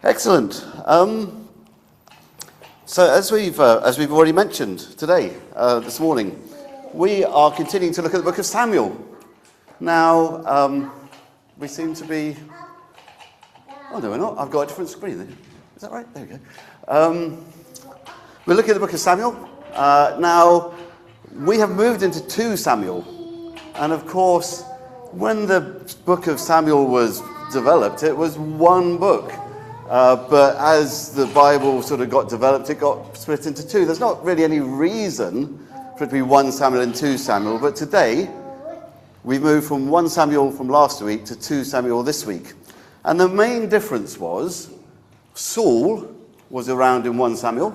Excellent. So as we've already mentioned today, this morning, we are continuing to look at the book of Samuel. Now, we seem to be... Oh, no, we're not. I've got a different screen. Is that right? There we go. We're looking at the book of Samuel. Now, we have moved into 2 Samuel. And of course, when the book of Samuel was developed, it was one book. But as the Bible sort of got developed, it got split into 2. There's not really any reason for it to be 1 Samuel and 2 Samuel. But today, we've moved from 1 Samuel from last week to 2 Samuel this week. And the main difference was Saul was around in 1 Samuel.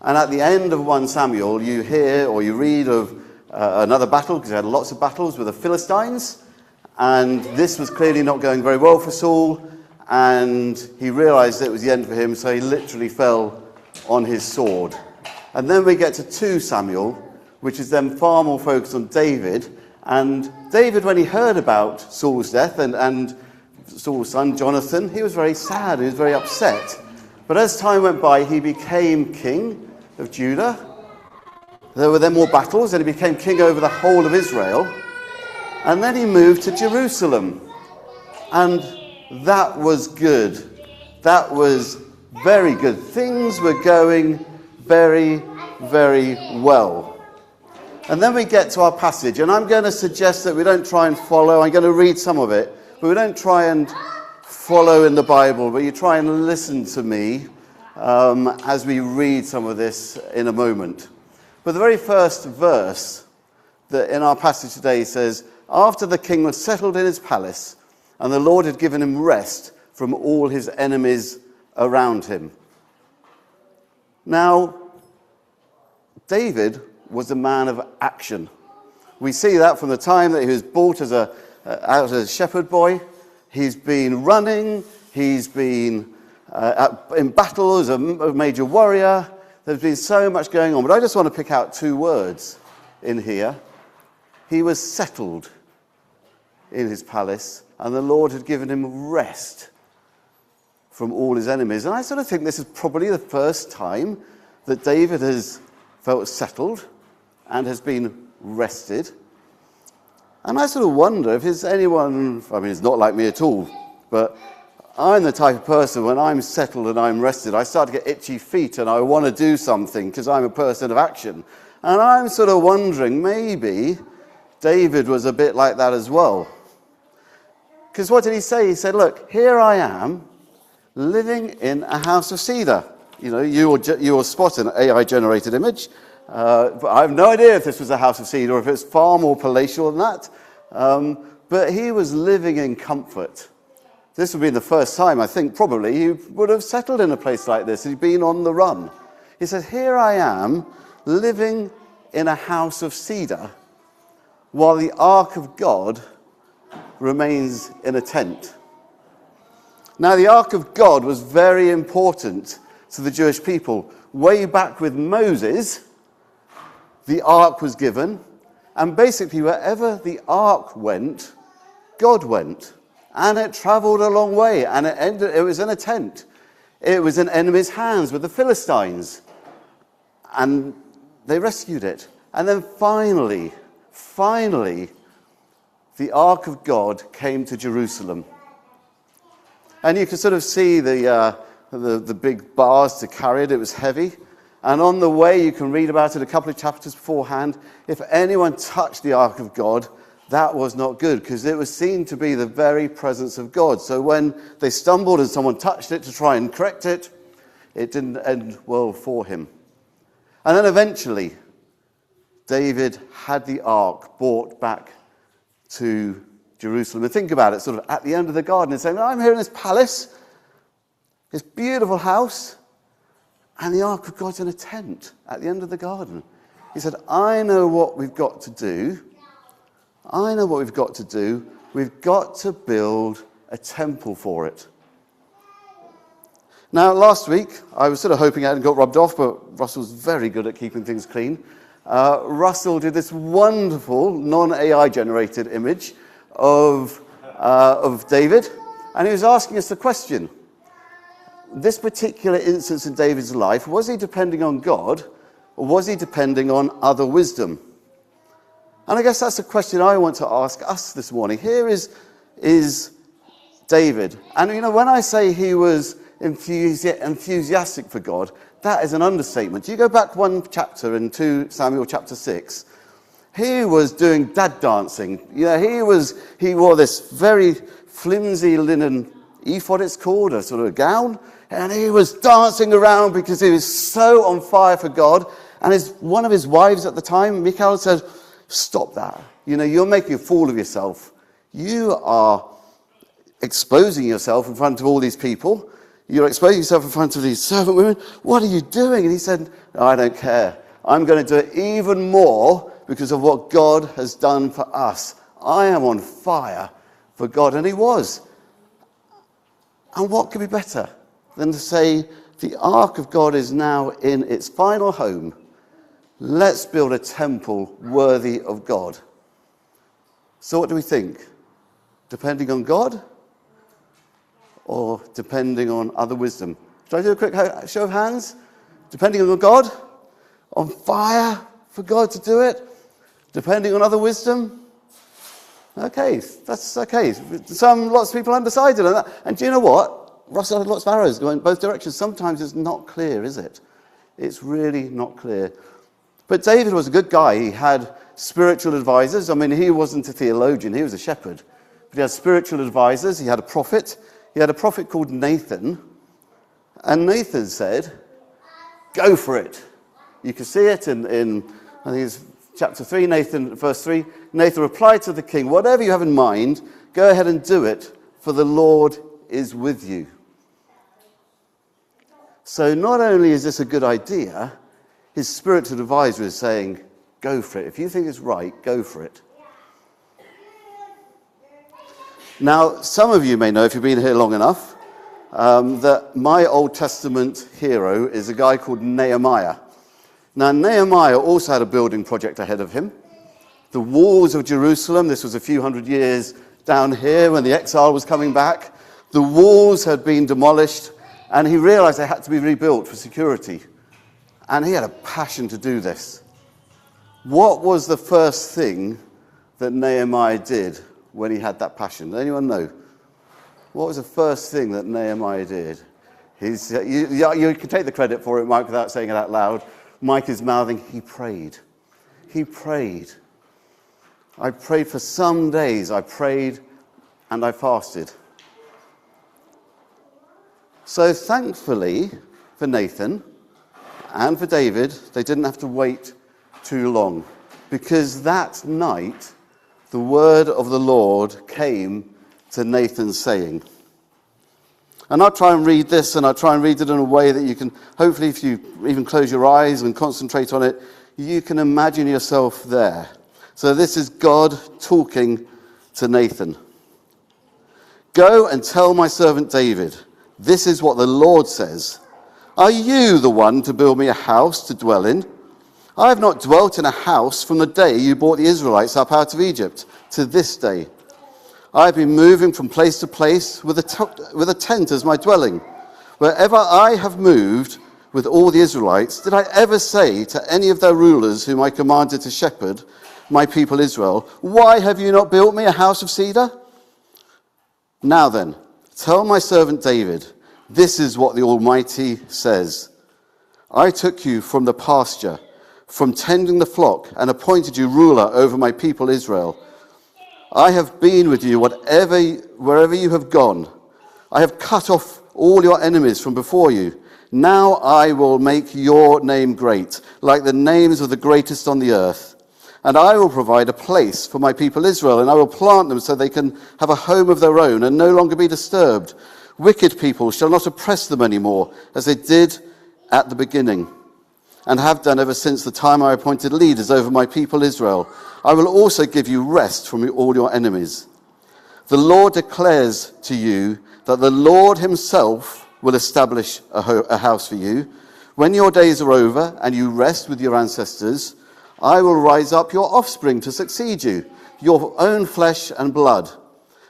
And at the end of 1 Samuel, you hear or you read of another battle, because he had lots of battles with the Philistines. And this was clearly not going very well for Saul. And he realized it was the end for him, so he literally fell on his sword. And then we get to 2 Samuel, which is then far more focused on David. And David, when he heard about Saul's death and Saul's son Jonathan, he was very sad, he was very upset. But as time went by, he became king of Judah. There were then more battles, and he became king over the whole of Israel. And then he moved to Jerusalem. And that was good. That was very good. Things were going very, very well. And then we get to our passage, and I'm going to suggest that we don't try and follow. I'm going to read some of it, but we don't try and follow in the Bible, but you try and listen to me as we read some of this in a moment. But the very first verse that in our passage today says, "After the king was settled in his palace, and the Lord had given him rest from all his enemies around him." Now, David was a man of action. We see that from the time that he was brought out as a shepherd boy. He's been running. He's been in battle as a major warrior. There's been so much going on. But I just want to pick out 2 words in here. He was settled in his palace, and the Lord had given him rest from all his enemies. And I sort of think this is probably the first time that David has felt settled and has been rested. And I sort of wonder if there's anyone, I mean, it's not like me at all, but I'm the type of person, when I'm settled and I'm rested, I start to get itchy feet and I want to do something because I'm a person of action. And I'm sort of wondering, maybe David was a bit like that as well. Because what did he say? He said, look, here I am, living in a house of cedar. You know, you will spot an AI-generated image. But I have no idea if this was a house of cedar or if it's far more palatial than that. But he was living in comfort. This would be the first time, I think, probably, he would have settled in a place like this. He'd been on the run. He said, here I am, living in a house of cedar, while the ark of God remains in a tent. Now, the ark of God was very important to the Jewish people. Way back with Moses, the ark was given, and basically wherever the ark went, God went. And it traveled a long way, and it was in a tent. It was in enemies' hands with the Philistines. And they rescued it. And then finally, the ark of God came to Jerusalem. And you can sort of see the big bars to carry it. It was heavy. And on the way, you can read about it a couple of chapters beforehand. If anyone touched the ark of God, that was not good, because it was seen to be the very presence of God. So when they stumbled and someone touched it to try and correct it, it didn't end well for him. And then eventually, David had the ark brought back to Jerusalem. And think about it, sort of at the end of the garden, and saying, I'm here in this palace, this beautiful house, and the ark of God's in a tent at the end of the garden. He said, I know what we've got to do. We've got to build a temple for it. Now, last week, I was sort of hoping I hadn't got rubbed off, but Russell's very good at keeping things clean. Russell did this wonderful non-AI generated image of David, and he was asking us a question. this particular instance in David's life, was he depending on God or was he depending on other wisdom? And I guess that's a question I want to ask us this morning. Here is David. And when I say he was enthusiastic for God, that is an understatement. You go back one chapter in 2 Samuel chapter 6, he was doing dad dancing. He wore this very flimsy linen ephod, it's called, a sort of gown, and he was dancing around because he was so on fire for God. And one of his wives at the time, Michal, said, "Stop that. You're making a fool of yourself. You are exposing yourself in front of all these people. You're exposing yourself in front of these servant women. What are you doing?" And he said, "No, I don't care. I'm going to do it even more because of what God has done for us. I am on fire for God." And he was. And what could be better than to say, the ark of God is now in its final home. Let's build a temple worthy of God. So what do we think? Depending on God or depending on other wisdom? Should I do a quick show of hands? Depending on God? On fire for God to do it? Depending on other wisdom? Okay, that's okay. Lots of people undecided on that. And do you know what? Ross had lots of arrows going both directions. Sometimes it's not clear, is it? It's really not clear. But David was a good guy. He had spiritual advisors. He wasn't a theologian. He was a shepherd. But he had spiritual advisors. He had a prophet. He had a prophet called Nathan. And Nathan said, "Go for it." You can see it in I think it's chapter 3, verse 3. Nathan replied to the king, "Whatever you have in mind, go ahead and do it, for the Lord is with you." So not only is this a good idea, his spiritual advisor is saying, go for it. If you think it's right, go for it. Now, some of you may know, if you've been here long enough, that my Old Testament hero is a guy called Nehemiah. Now, Nehemiah also had a building project ahead of him. The walls of Jerusalem, this was a few hundred years down here when the exile was coming back. The walls had been demolished, and he realized they had to be rebuilt for security. And he had a passion to do this. What was the first thing that Nehemiah did when he had that passion? Does anyone know? What was the first thing that Nehemiah did? You can take the credit for it, Mike, without saying it out loud. Mike is mouthing, he prayed. He prayed. I prayed for some days. I prayed and I fasted. So thankfully for Nathan and for David, they didn't have to wait too long, because that night the word of the Lord came to Nathan saying, and I'll try and read this, and I'll try and read it in a way that you can, hopefully if you even close your eyes and concentrate on it, you can imagine yourself there. So this is God talking to Nathan. "Go and tell my servant David, this is what the Lord says. Are you the one to build me a house to dwell in? I have not dwelt in a house from the day you brought the Israelites up out of Egypt to this day. I have been moving from place to place with a tent as my dwelling. Wherever I have moved with all the Israelites, did I ever say to any of their rulers whom I commanded to shepherd my people Israel, why have you not built me a house of cedar? Now then, tell my servant David, this is what the Almighty says. I took you from the pasture, from tending the flock, and appointed you ruler over my people Israel. I have been with you wherever you have gone. I have cut off all your enemies from before you. Now I will make your name great, like the names of the greatest on the earth. And I will provide a place for my people Israel, and I will plant them so they can have a home of their own and no longer be disturbed. Wicked people shall not oppress them anymore, as they did at the beginning, and have done ever since the time I appointed leaders over my people Israel. I will also give you rest from all your enemies. The Lord declares to you that the Lord himself will establish a house for you. When your days are over and you rest with your ancestors, I will rise up your offspring to succeed you, your own flesh and blood,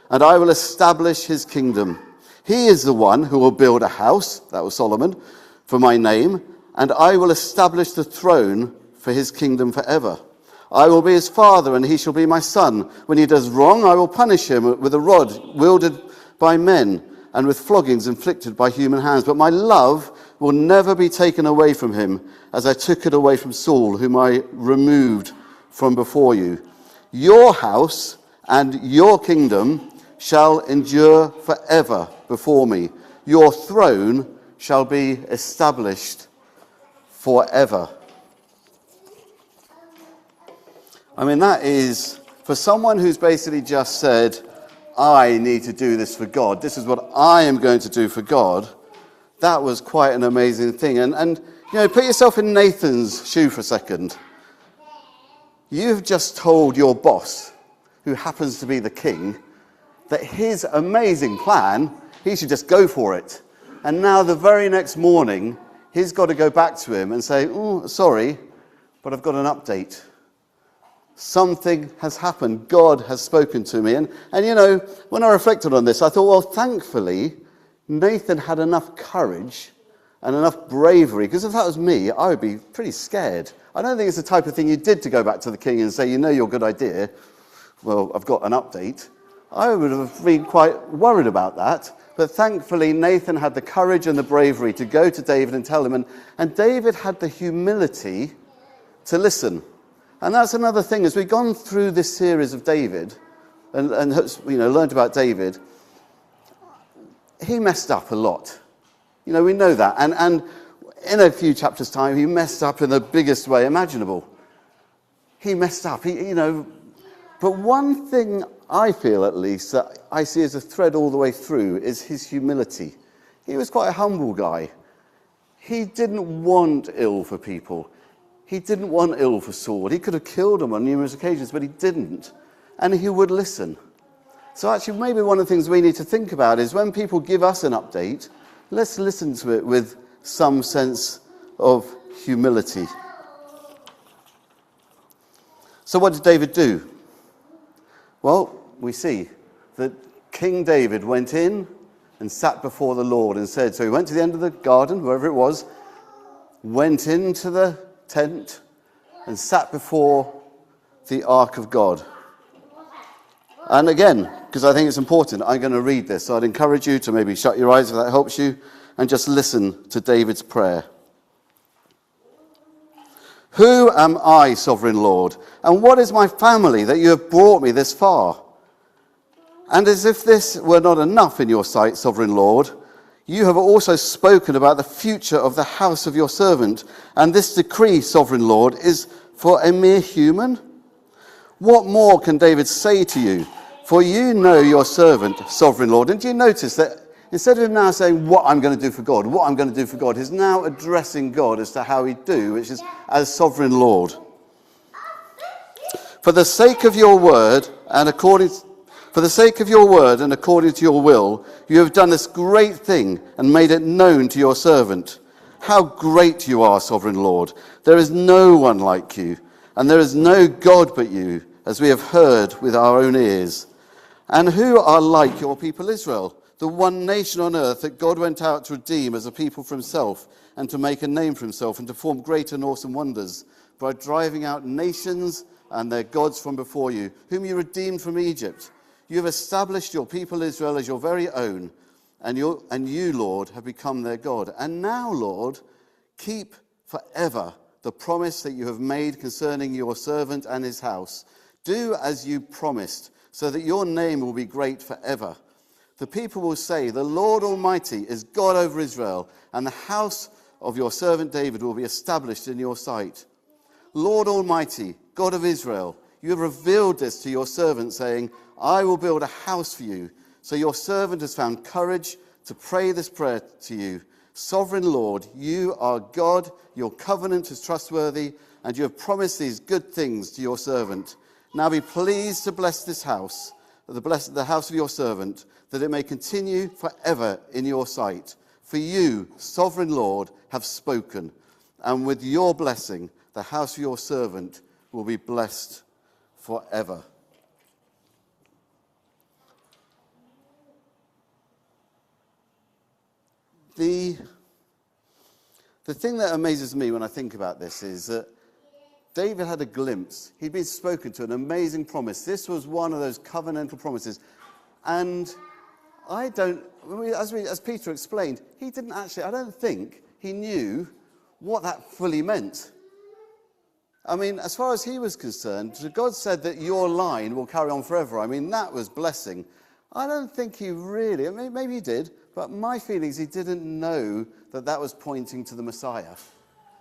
and I will establish his kingdom. He is the one who will build a house," that was Solomon, "for my name, and I will establish the throne for his kingdom forever. I will be his father, and he shall be my son. When he does wrong, I will punish him with a rod wielded by men, and with floggings inflicted by human hands. But my love will never be taken away from him, as I took it away from Saul, whom I removed from before you. Your house and your kingdom shall endure forever before me. Your throne shall be established forever." I mean, that is, for someone who's basically just said, "I need to do this for God. This is what I am going to do for God." That was quite an amazing thing. And put yourself in Nathan's shoe for a second. You've just told your boss, who happens to be the king, that his amazing plan, he should just go for it. And now the very next morning, he's got to go back to him and say, "Oh, sorry, but I've got an update. Something has happened. God has spoken to me." And when I reflected on this, I thought, well, thankfully, Nathan had enough courage and enough bravery, because if that was me, I would be pretty scared. I don't think it's the type of thing you did to go back to the king and say, "Your good idea. Well, I've got an update." I would have been quite worried about that. But thankfully, Nathan had the courage and the bravery to go to David and tell him. And David had the humility to listen. And that's another thing. As we've gone through this series of David and learned about David, he messed up a lot. We know that. And in a few chapters' time, he messed up in the biggest way imaginable. He messed up. But one thing I feel, at least, that I see as a thread all the way through is his humility. He was quite a humble guy. He didn't want ill for people. He didn't want ill for Saul. He could have killed him on numerous occasions, but he didn't. And he would listen. So actually, maybe one of the things we need to think about is when people give us an update, let's listen to it with some sense of humility. So what did David do? Well, we see that King David went in and sat before the Lord and said, so he went to the end of the garden, wherever it was, went into the tent and sat before the ark of God. And again, because I think it's important, I'm going to read this. So I'd encourage you to maybe shut your eyes if that helps you and just listen to David's prayer. "Who am I, sovereign Lord? And what is my family that you have brought me this far? And as if this were not enough in your sight, sovereign Lord, you have also spoken about the future of the house of your servant. And this decree, sovereign Lord, is for a mere human? What more can David say to you? For you know your servant, sovereign Lord." And do you notice that instead of him now saying, "What I'm going to do for God, what I'm going to do for God," he's now addressing God as to how he'd do, which is as sovereign Lord. For the sake of your word and according to your will, you have done this great thing and made it known to your servant. How great you are, sovereign Lord. There is no one like you, and there is no God but you, as we have heard with our own ears. And who are like your people Israel, the one nation on earth that God went out to redeem as a people for himself, and to make a name for himself, and to perform great and awesome wonders, by driving out nations and their gods from before you, whom you redeemed from Egypt. You have established your people Israel as your very own, and you, Lord, have become their God. And now, Lord, keep forever the promise that you have made concerning your servant and his house. Do as you promised, so that your name will be great forever. The people will say, the Lord Almighty is God over Israel, and the house of your servant David will be established in your sight. Lord Almighty, God of Israel, you have revealed this to your servant, saying, I will build a house for you. So your servant has found courage to pray this prayer to you. Sovereign Lord, you are God, your covenant is trustworthy, and you have promised these good things to your servant. Now be pleased to bless this house, the house of your servant, that it may continue forever in your sight. For you, sovereign Lord, have spoken, and with your blessing, the house of your servant will be blessed forever. the thing that amazes me when I think about this is that David had a glimpse. He'd been spoken to, an amazing promise. This was one of those covenantal promises. And as Peter explained, he didn't actually, I don't think he knew what that fully meant. I mean, as far as he was concerned, God said that your line will carry on forever. I mean, that was blessing. I don't think he really, I mean, maybe he did, but my feeling is he didn't know that that was pointing to the Messiah.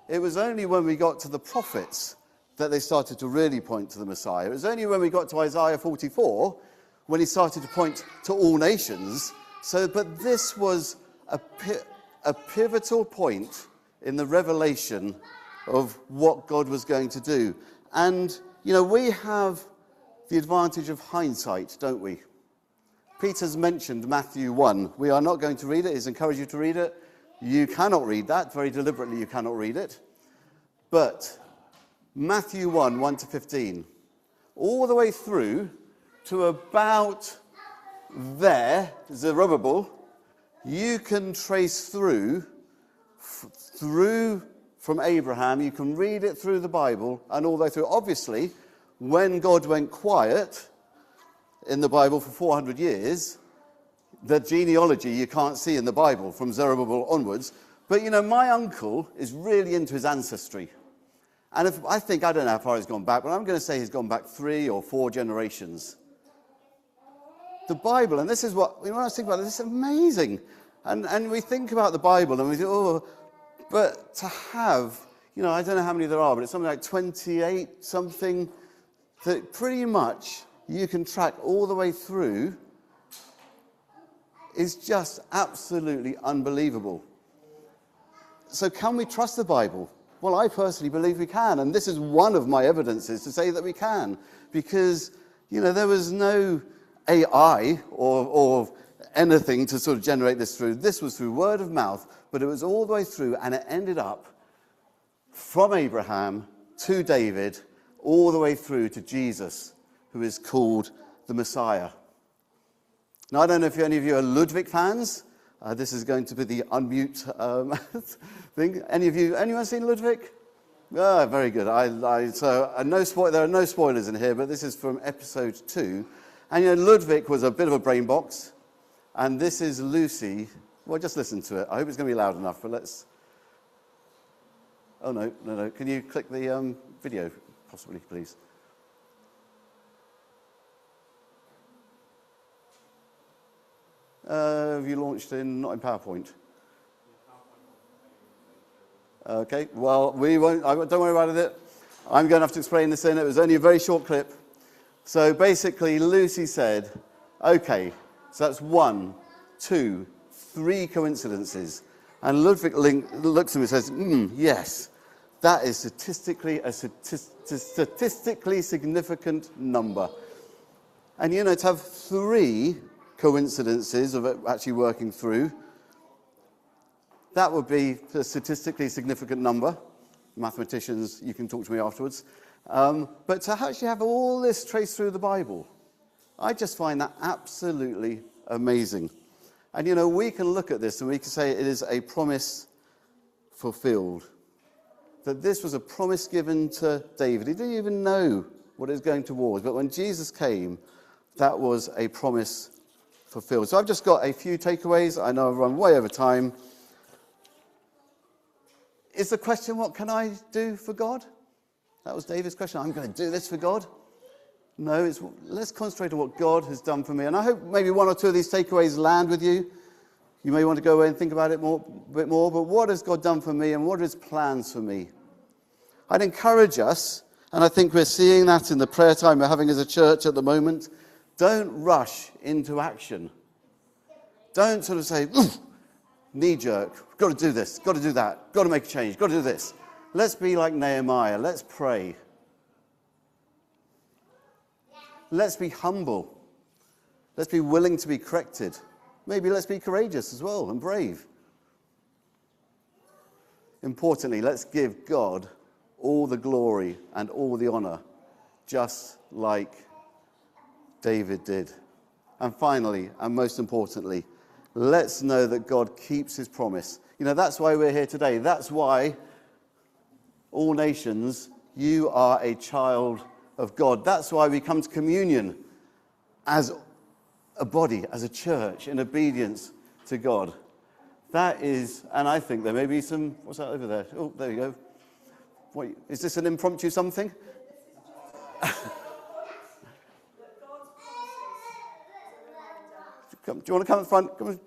It was only when we got to the prophets that they started to really point to the Messiah. It was only when we got to Isaiah 44 when he started to point to all nations. But this was a pivotal point in the revelation of what God was going to do. And, we have the advantage of hindsight, don't we? Peter's mentioned Matthew 1. We are not going to read it. He's encouraged you to read it. You cannot read that. Very deliberately, you cannot read it. But Matthew 1 to 15, all the way through to about there, Zerubbabel, you can trace through from Abraham. You can read it through the Bible and all the way through. Obviously, when God went quiet in the Bible for 400 years, the genealogy you can't see in the Bible from Zerubbabel onwards. But, my uncle is really into his ancestry. And I don't know how far he's gone back, but I'm going to say he's gone back 3 or 4 generations. The Bible, and this is what, when I think about it, this is amazing. And we think about the Bible and we think, but to have, I don't know how many there are, but it's something like 28 something that pretty much you can track all the way through is just absolutely unbelievable. So can we trust the Bible? Well, I personally believe we can, and this is one of my evidences to say that we can, because, there was no AI or anything to sort of generate this through. This was through word of mouth, but it was all the way through, and it ended up from Abraham to David, all the way through to Jesus, who is called the Messiah. Now, I don't know if any of you are Ludwig fans. This is going to be the unmute thing. Anyone seen Ludwig? Ah, very good. There are no spoilers in here, but this is from episode 2. And Ludwig was a bit of a brain box, and this is Lucy. Well, just listen to it. I hope it's going to be loud enough, but let's. Oh no. Can you click the video, possibly, please? Have you launched not in PowerPoint? Okay, well, we won't, don't worry about it. I'm going to have to explain this in. It was only a very short clip. So basically, Lucy said, okay, so that's 1, 2, 3 coincidences. And Ludwig looks at me and says, yes, that is statistically significant number. And, to have 3 coincidences of it actually working through, that would be a statistically significant number. Mathematicians, you can talk to me afterwards. But to actually have all this traced through the Bible, I just find that absolutely amazing. And, we can look at this and we can say it is a promise fulfilled. That this was a promise given to David. He didn't even know what it was going towards. But when Jesus came, that was a promise fulfilled. So I've just got a few takeaways. I know I've run way over time. Is the question, what can I do for God? That was David's question. I'm going to do this for God. No, let's concentrate on what God has done for me. And I hope maybe 1 or 2 of these takeaways land with you. You may want to go away and think about it a bit more. But what has God done for me and what are his plans for me? I'd encourage us, and I think we're seeing that in the prayer time we're having as a church at the moment. Don't rush into action. Don't sort of say, knee-jerk, got to do this, got to do that, got to make a change, got to do this. Let's be like Nehemiah. Let's pray. Let's be humble. Let's be willing to be corrected. Maybe let's be courageous as well and brave. Importantly, let's give God all the glory and all the honor, just like David did. And finally, and most importantly, Let's know that God keeps his promise. You know, that's why we're here today. That's why, all nations, you are a child of God. That's why we come to communion as a body, as a church, in obedience to God. That is, and I think there may be some, what's that over there? Oh, there you go. What, is this an impromptu something? Do you want to come in front? Come on.